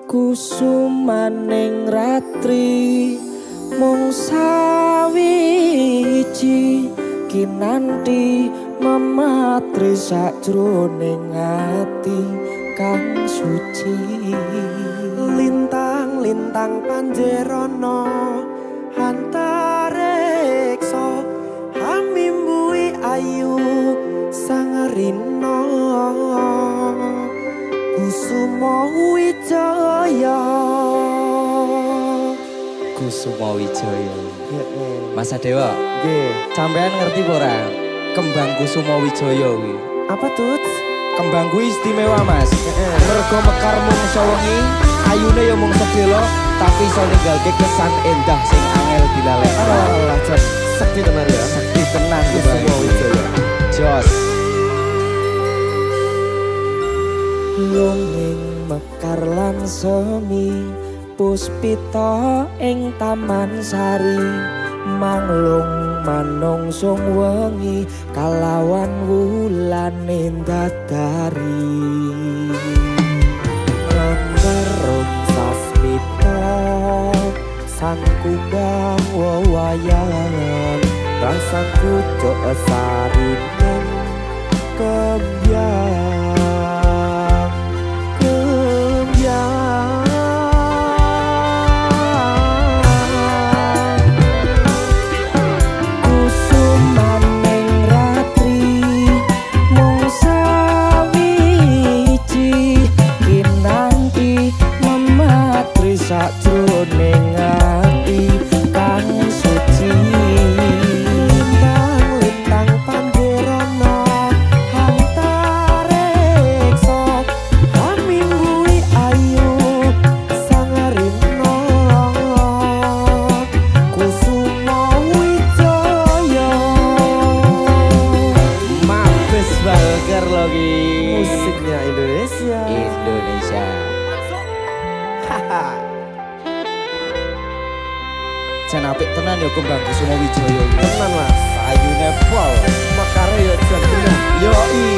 Kusumaning ratri mung sawiji kinanti mematri sakjroning ati kang suci. Lintang-lintang panjerana antareksa hamimbui ayu sangarina Kusuma Wijaya. Kusuma Wijaya. Mas Dewa, Nggih. sampean ngerti ora kembang Kusuma Wijaya kuwi? Apa tuh? Kembang kuwi istimewa, Mas. Mergo mekar mung sawengi, ayune ya mung sedelo, tapi iso ninggalke kesan endah sing angel dilalekno. Alah, sakti tenan ya. Sakti tenan Kusuma Wijaya. Jos. Lunging mekar lan semi puspita ing taman sari manglung manungsung wengi kalawan wulane dadari ngerum sasmita sang kumbang wewayangan rasa kucuk sarinen kembyang sakjroning ati kang suci. Lintang-lintang panjerana antareksa hamimbui ayu sangarina Kusuma Wijaya. Mabes Balger lagi Musiknya Indonesia. Indonesia. Haha. Jan apik tenan ya kembang Kusuma Wijaya. Tenan Mas. Ayune pol. Mekare ya jan tenan. Yoi.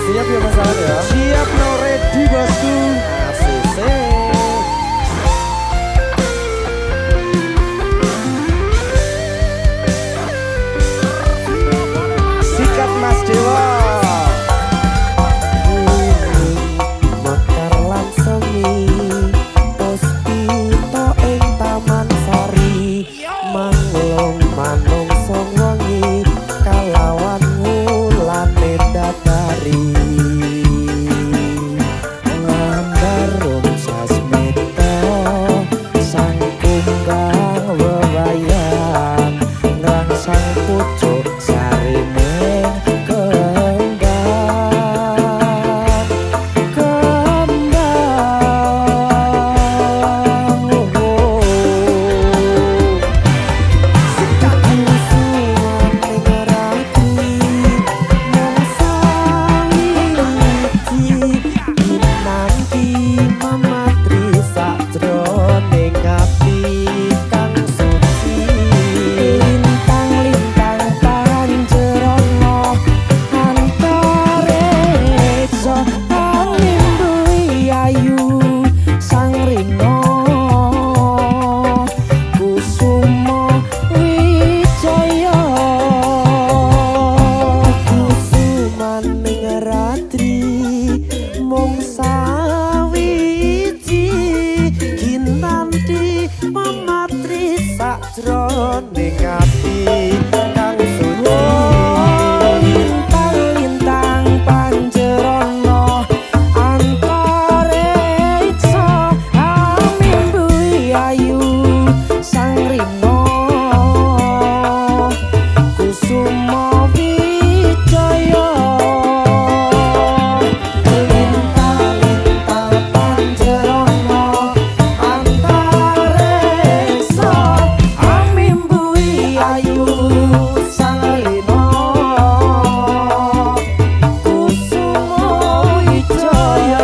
Siap ya Mas Alan ya? Siap no ready bosku. Asik. Sikat Mas Dewa. Sakjroning ati kang suci. Lintang-lintang panjerana antareksa hamimbui ayu sangrina Kusuma Wijaya. Lintang-lintang panjerana antareksa ayu sangalina Kusuma Wijaya.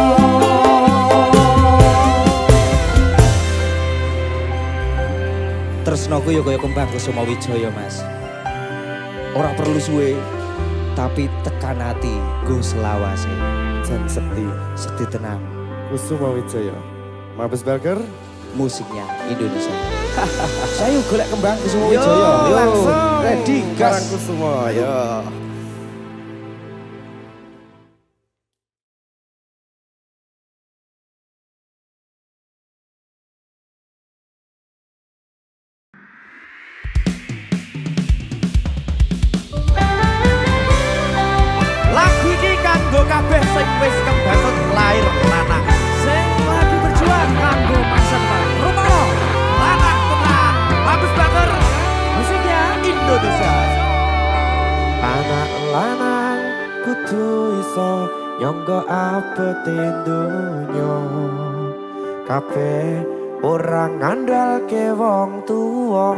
Tresnaku ya kaya kembang Kusuma Wijaya Mas. Ora perlu suwe tapi tekan hati go selawase. Jan Sekti Sekti tenang, Kusuma Wijaya Mabes Burger musiknya Indonesia. Saya golek kembang Kusuma Yo, Wijaya. langsung Ready gas. Karang Kusuma yo. Lagu iki kanggo kabeh sing wis kebatut lair lanang. Sing lagi berjuang kanggo masa depan. Rumono, lanang tenang, Mabes Burger. Musiknya Indonesia. Anak lanang kudu iso nyangga apete donya. Kabeh ora ngandalke wong tuwa.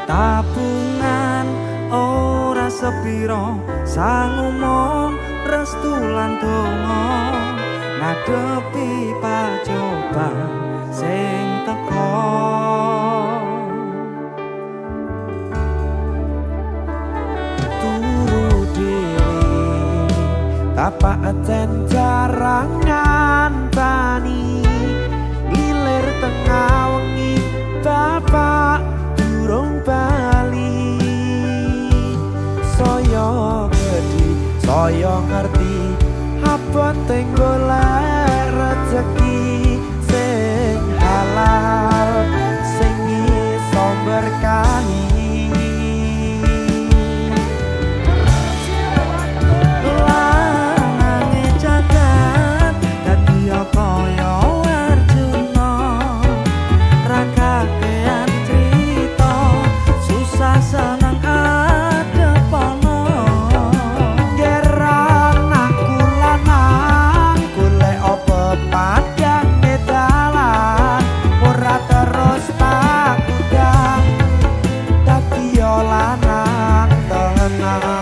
Tabungan ora sepiro sangumon restu lan donga ngadepi pacobaan sing teko Turu dhewe tapak aten jarang ngantani ngilir tengah wengi bapak durung bali saya gede saya ngerti apa golek rezeki sing halal sing iso berkahi lanange jagat dadi kaya Arjuna ra kakean crita susah seneng adepono Gerang aku lanang golek apa padang dalan ora terus tak udang dadi yo lanang tenang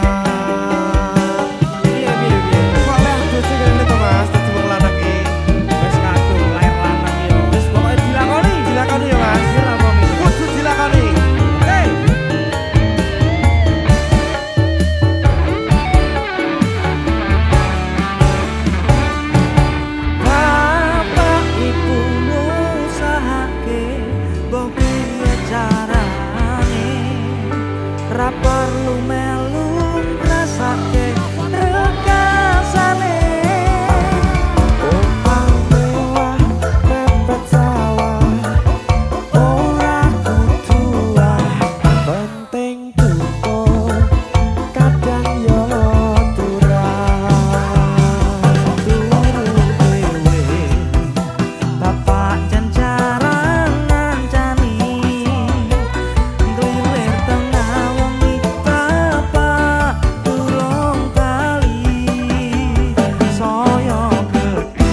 Piye piye piye. Kok lek bojo kene to Mas, dadi wong lanang iki. Wis kadung lair lanang yo. Wis pokoke dilakoni. Dilakoni ya Mas. Kudu dilakoni. Hei. Bapak ibu ngusahake mbok piye carane ra perlu melu ngrasake rekasane Omah mewah mepet sawah ora kuduah penting tutur kadang yo turah turu dhewe bapak jan jarang ngancani nglilir tengah wengi bapak durung bali saya gede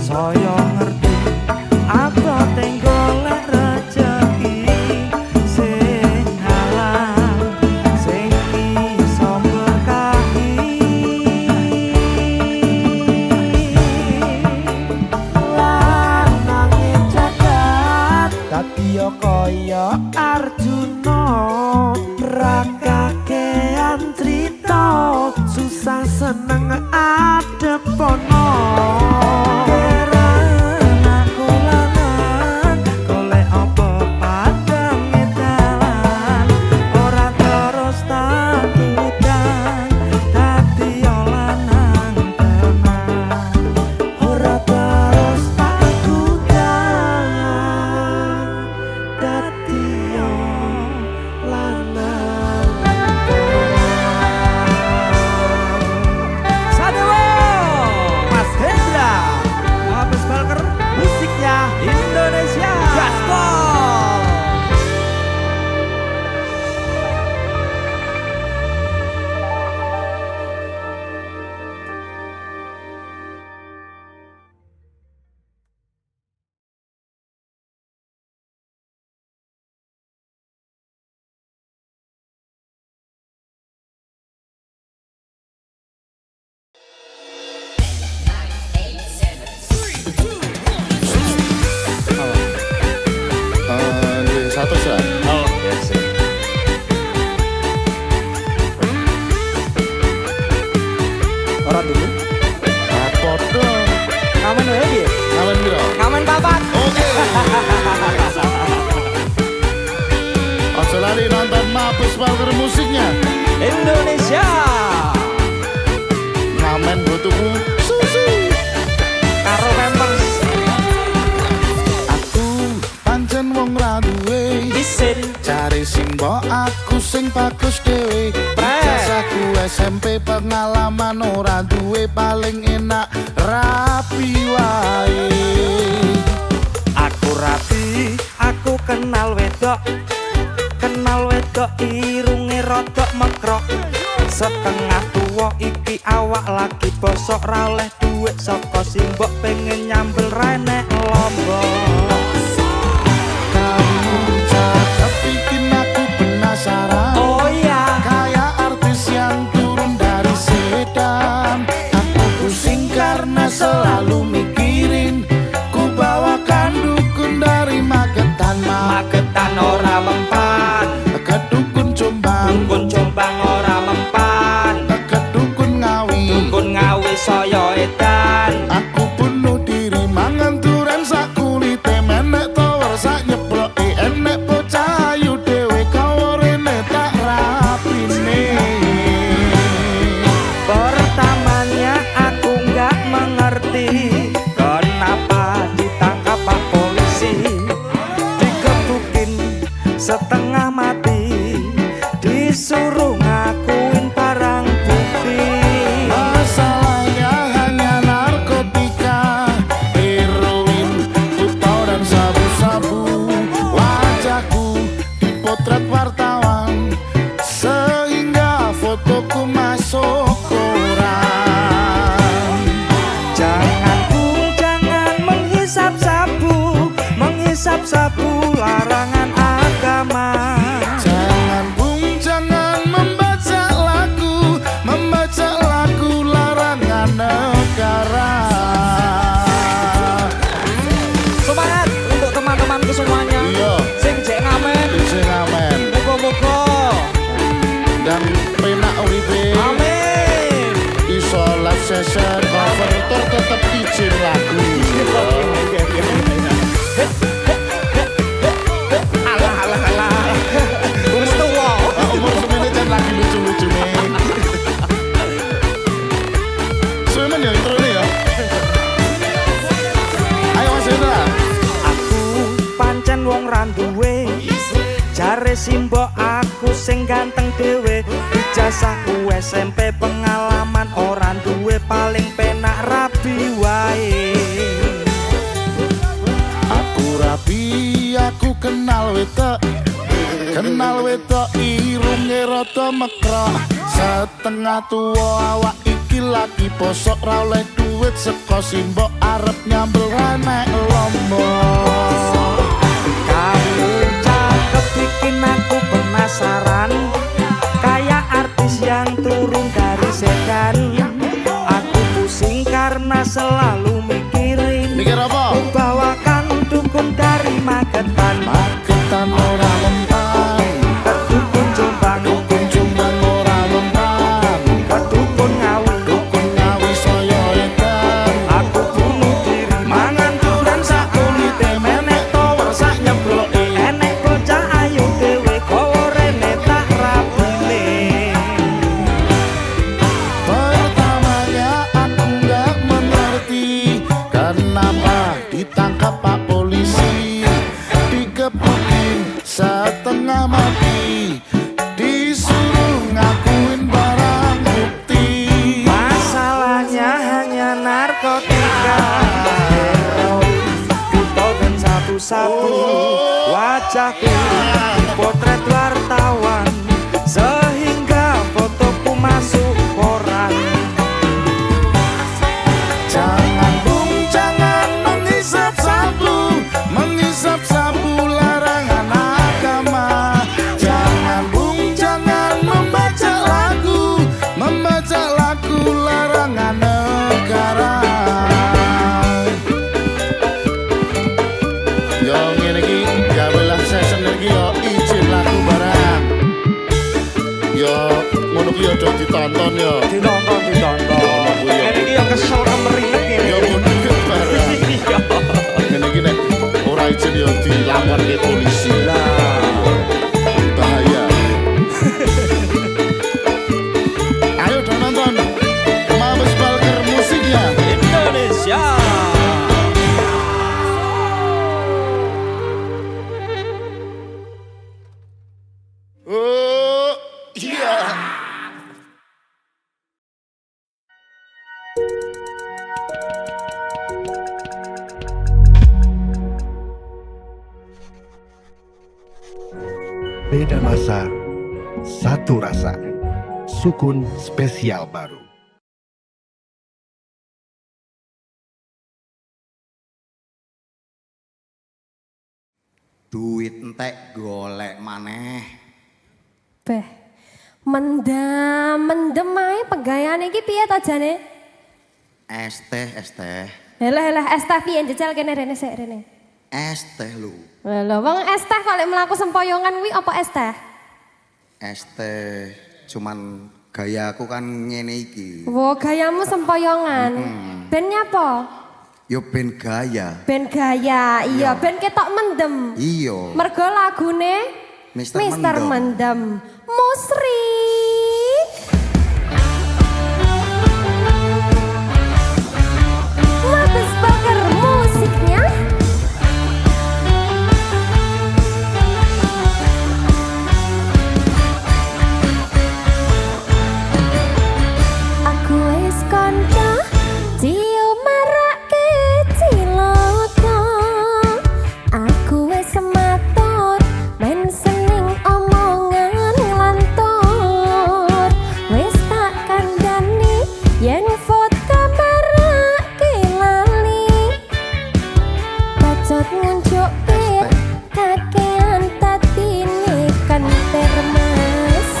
saya ngerti apa golek rezeki sing halal sing iso berkahi lanange jagat dadi yo kaya Arjuna ra kakean crita susah seneng adepono Gerang aku lanang golek apa padang dalan ora terus tak udang dadi yo lanang tenang ora terus tak udang dadi yo lanang tenang. Sadewo. bagus dewe. Ijazahku SMP pengalaman ora duwe paling enak rapi wae. Aku rapi, aku kenal wedok irunge rodok mekrok. Setengah tuwa iki awak lagi bosok ra oleh duit saka simbok pengen nyambel renek lombok. Kamu cakep bikin aku penasaran. Oh iya, Kayak artis yang turun dari sedan. Aku pusing karena selalu mikirin ku bawakan dukun dari Magetan. Magetan ora mempan, Ke dukun Jombang, dukun Jombang ora mempan, ke dukun Ngawi. dukun Ngawi saya edan. Aku bunuh diri mangan duren sak kulite menek tower sak nyeploki enek bocah ayu dhewe kaworene tak rapine. Pertamanya aku nggak mengerti kenapa ditangkap pak polisi, digebukin setengah mati, disuruh ngakuin barang bukti. Masalahnya hanya narkotika, heroin, putau dan sabu-sabu. Wajahku dipotret wartawan sehingga fotoku masuk koran. Jangan Bung, jangan menghisap sabu larangan agama. Jangan Bung, jangan membaca lagu larangan negara. Semangat untuk teman-temanku semuanya. Iya, Sing jek ngamen, sing amen. muga-muga. Dan penak uripe. Amin. Iso live session cover tour tetep izin lagu. Alah. Wis tuwa. Umur semene jan lagi lucu-lucu nih. Semen ya intro nih ya. Ayo Mas Hendra. Aku pancen wong randuwe, jare simbok aku sing ganteng dhewe. Ijazahku SMP pengalaman ora duwe paling penak rabi wae. Aku rapi, aku kenal wedok irunge rada mekrok. Setengah tuwa awak iki lagi bosok ra oleh duit saka simbok arep nyambel renek lombok. Kamu cakep bikin aku penasaran, kayak artis yang turun dari sedan. Aku pusing karena selalu mikirin Mikir apa? bawakan dukun dari Magetan. Magetan ora mempan, Ke dukun Jombang, dukun Jombang ora mempan, ke dukun Ngawi, dukun Ngawi saya edan. aku bunuh diri mangan duren sak kulite menek tower sak nyebloki enek bocah ayu dhewe kaworene tak rapine. Pertamanya aku nggak mengerti kenapa ditangkap Pak Polisi, dikepukin setengah mati, disuruh ngakuin barang bukti. Masalahnya hanya narkotika, heroin, putau dan sabu-sabu. Wajahku potret wartawan sehingga fotoku masuk koran. Jangan Bung, jangan menghisap sabu larangan agama. Jangan Bung, jangan membaca lagu larangan negara. Yo ngene iki gawelah session iki yo izin lagu barang. Yo ngono ki yo do ditonton yo. Ditonton. Ini dia kesel kemeringet Yo ini. ngono barang. Iya. Ngene iki nek ora izin yo dilapor ke polisi. Bahaya. Ayo dong nonton Mabes Balker musiknya. Indonesia. Oh, Beda masa, satu rasa. Sukun spesial baru. Duit entek golek maneh. Beh, mendem ae pegayane iki piye to jane? Es teh, es teh. Helah es teh piye jajal kene rene sik rene. Es teh lho. Lho wong es teh kok lek mlaku sempoyongan kuwi apa es teh? Es teh cuman gayaku kan ngene iki. Wo gayamu sempoyongan. Ben nyapa? Yo ben gaya. Ben gaya, iya ben ketok mendem. Iya. Mergo lagune Mister Mendem. Musrik. Mabes bakar musiknya. Aku wis kanca cium marake cilaka. Aku wis sematur main seneng omongan ngelantur. Wis tak kandhani yen foto marake lali. Bacot ngunjuke kakean tatine kan termas.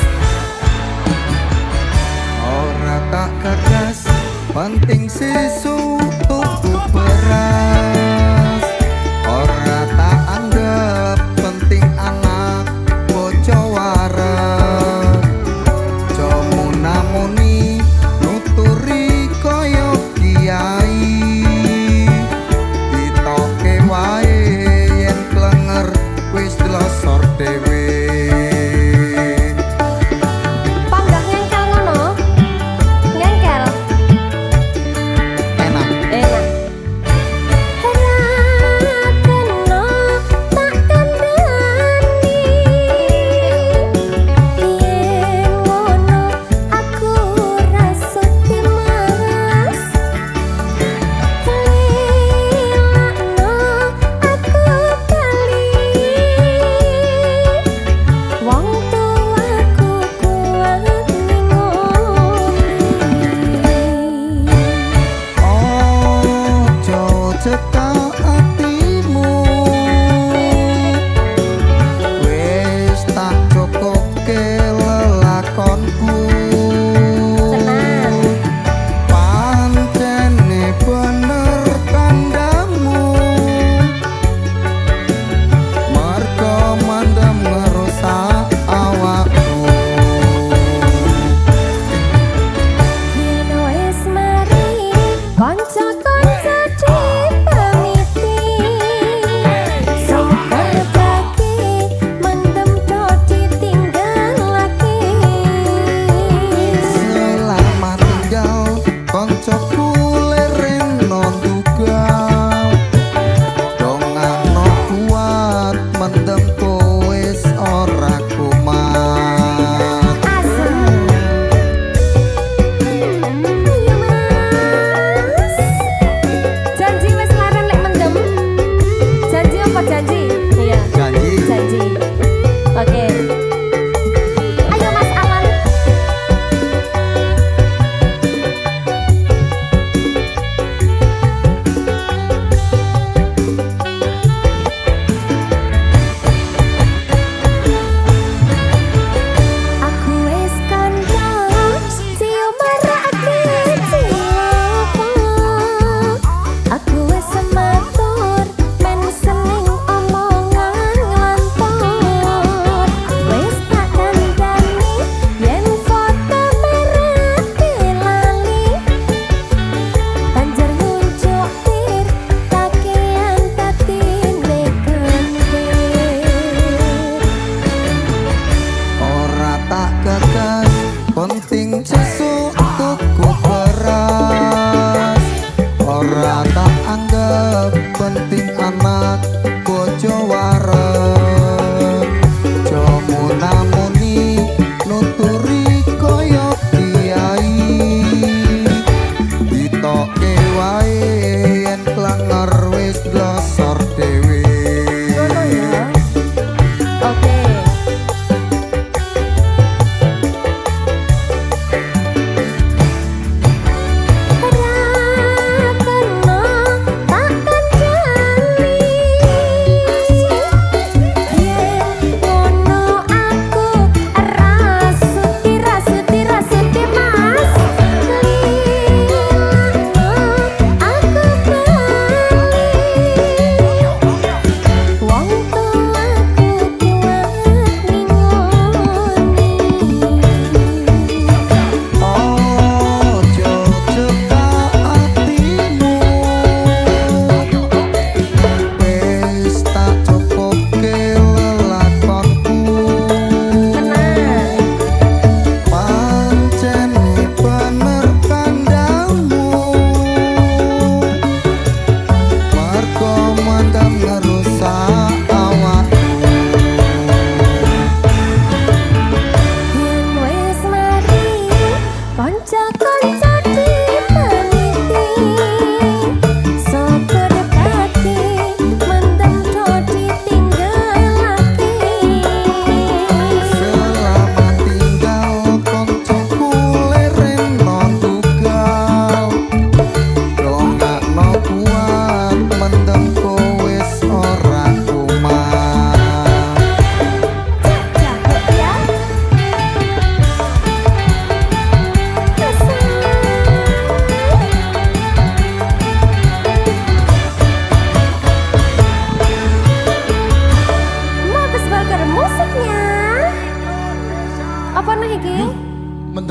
Ora tak gagas, penting susu tuku beras. Ora tak anggap penting anak bojo waras. Jomo namuni nuturi koyo kiai. Ditoke wae yen klenger wis delosor dhewe. Panggah ngengkel ngono. Ngengkel. Enak. Enak. Rakeno tak kandhani. Yen ngono aku rasut dimas. Lilakno aku bali. Wong tuaku kuat ngomong. Ojo cekak atimu, wis tak cukuke lelakonku. Tenang. Pancene bener kandamu, mergo mendem ngerusak awakku. Yen wis mari kanca-kanca dipamiti. Syukur bagi mendem do ditinggal lagi. Selamat tinggal koncoku lereno dugal. Dongano kuat mendem wis ora kumat. Asem. Iya mas. Janji wis larang lek mendem. Janji apa janji? Iya. Janji. Janji. Oke. Ayo Mas Alan.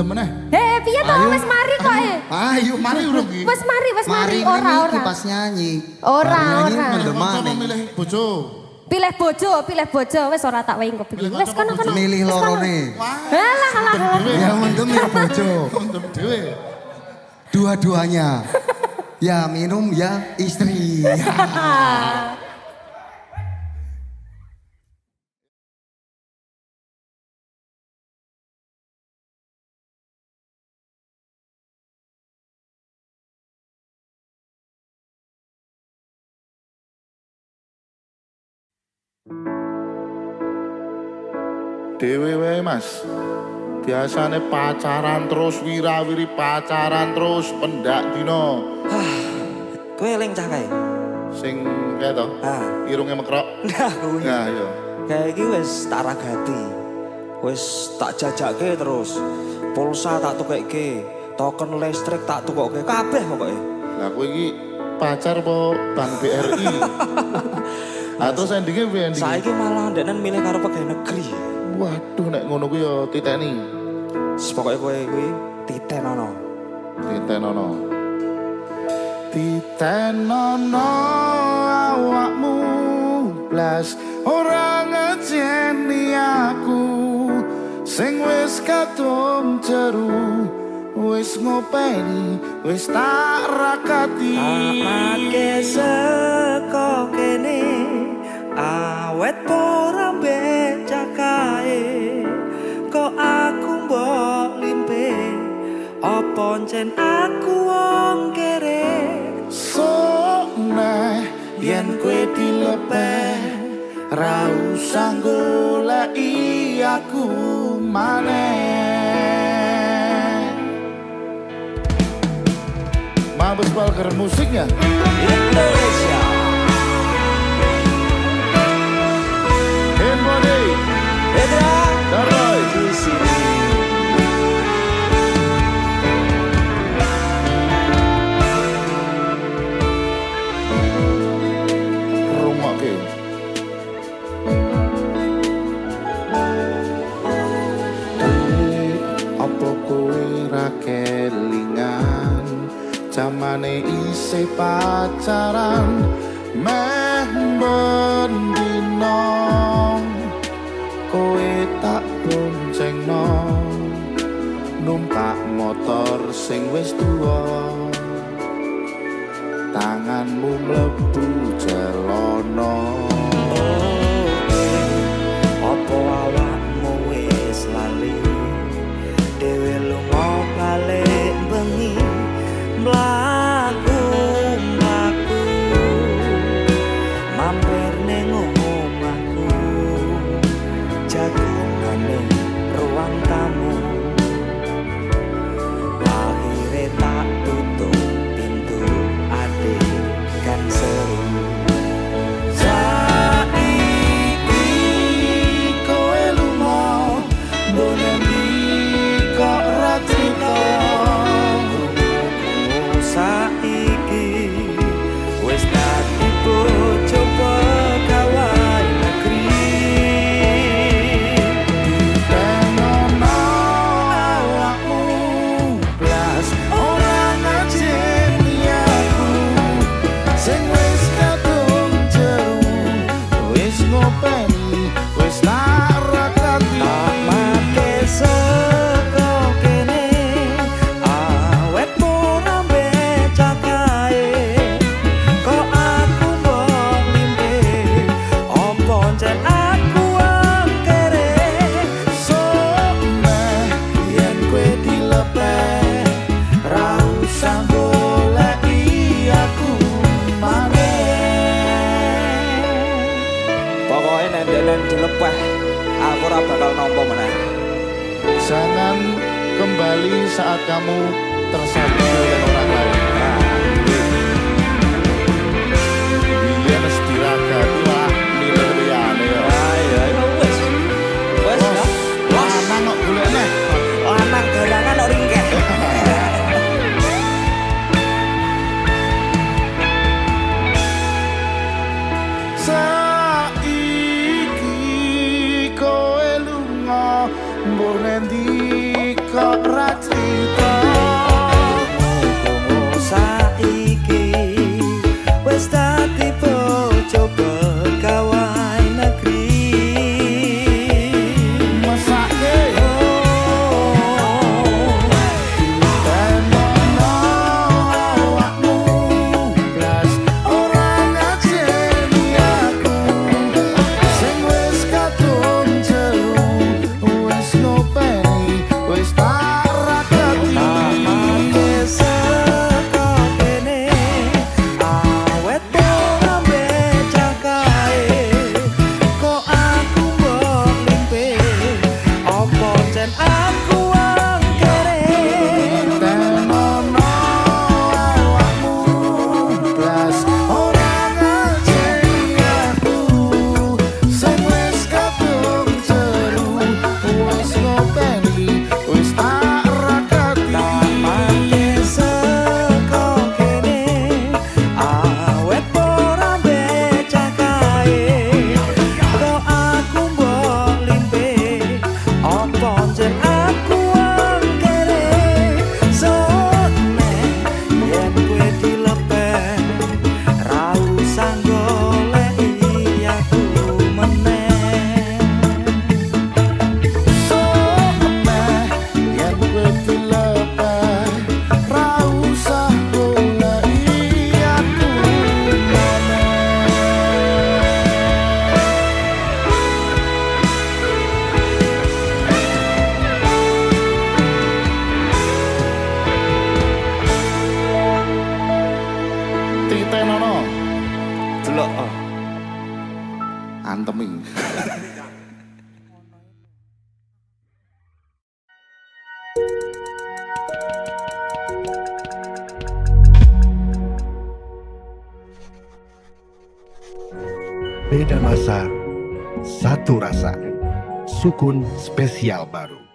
mendem meneh. Piye to wis mari kok Ayo mari urung iki. Wis mari ora ora. pas nyanyi. Ora. Kanca milih bojo. Pilih bojo wis ora tak wehi kepiki. Wis kono. Milih lorone. Halah. Ya mendem ya bojo. Mendem dhewe. Dua-duanya. Ya minum ya istri. Dewe wae Mas. Biasane pacaran terus wirawiri pacaran terus pendak dino. Kowe eling cah kae. Sing kae to. Irunge mekrok. Nah, kuwi. Nah, iya. Kayak iki wis tak ragati. Wis tak jajake terus. Pulsa tak tukekke, token listrik tak tukokke kabeh pokoke. Lah kowe iki pacar apa Bank BRI? Atau endingnya piye ending? Saiki malah ndeknen milih karo pegawai negeri. Waduh nek ngono kuwi ya titeni. Pokoke kowe kuwi titenono. Titenono. Titenono awakmu blas ora ngejeni aku sing wis kadung jeru wis ngopeni wis tak rakati Amake seko kene awet ora becak kae kok aku mbok limpe apa ncen aku wong kere sok neh yen kowe dilepeh ra usah goleki aku maneh. Mabes Balker musiknya Indonesia. Embody Edra Daroy di sini. rumokke. Apa kowe ra kelingan zamane isih pacaran meh bendino kowe tak boncengno numpak motor sing wis tuwa tanganmu mlebu celono. Apa awakmu wis lali dhewe lunga balik bengi mlaku mampir ning omahku jagongane ruang tamu akhire tak tutup pintu adik kan seru Saiki kowe lunga bonendi kok ra crita saiki wis dadi bojo pegawai negeri tenono awakmu blas ora ngajeni aku sing wis kadung jeru wis ngopeni wis tak rakati tak mate seko kene awet ora becak kae kok aku mbok limpe opo ncen aku angkere sok neh yen kowe dilepeh ra usah goleki aku maneh. pokoke nek ndenen dilepeh aku ora bakal nampa meneh. Jangan kembali saat kamu tersakiti oleh orang lain. Biyen istirahat lah milih liyane ya. Ya wis. Wis ya. Lanang kok golekne. Lanang garangan kok ringkeh. Saiki kowe lunga mbok nendi kok ra cerita. Saiki wis dadi bojo pegawai negeri. Mesake tenono awakmu blas ora ngajeni aku sing wis kadung jero wis ngopeni wis tak rakati. Amake saka kene awet ora becakae kok aku mbok limpe opo jen aku angkere. Tenono awakmu blas ora ngajeni aku sing wis kadung jero wis ngopeni wis tak rakati. Amake saka kene awet ora becakae kok aku mbok limpe opo jen aku angkere. Sone yen kowe dilepeh ra usah goleki aku meneh. Someh yen kowe dilepeh ra usah goleki aku meneh. Titenono Delok antemi. Beda masa, satu rasa. Sukun spesial baru.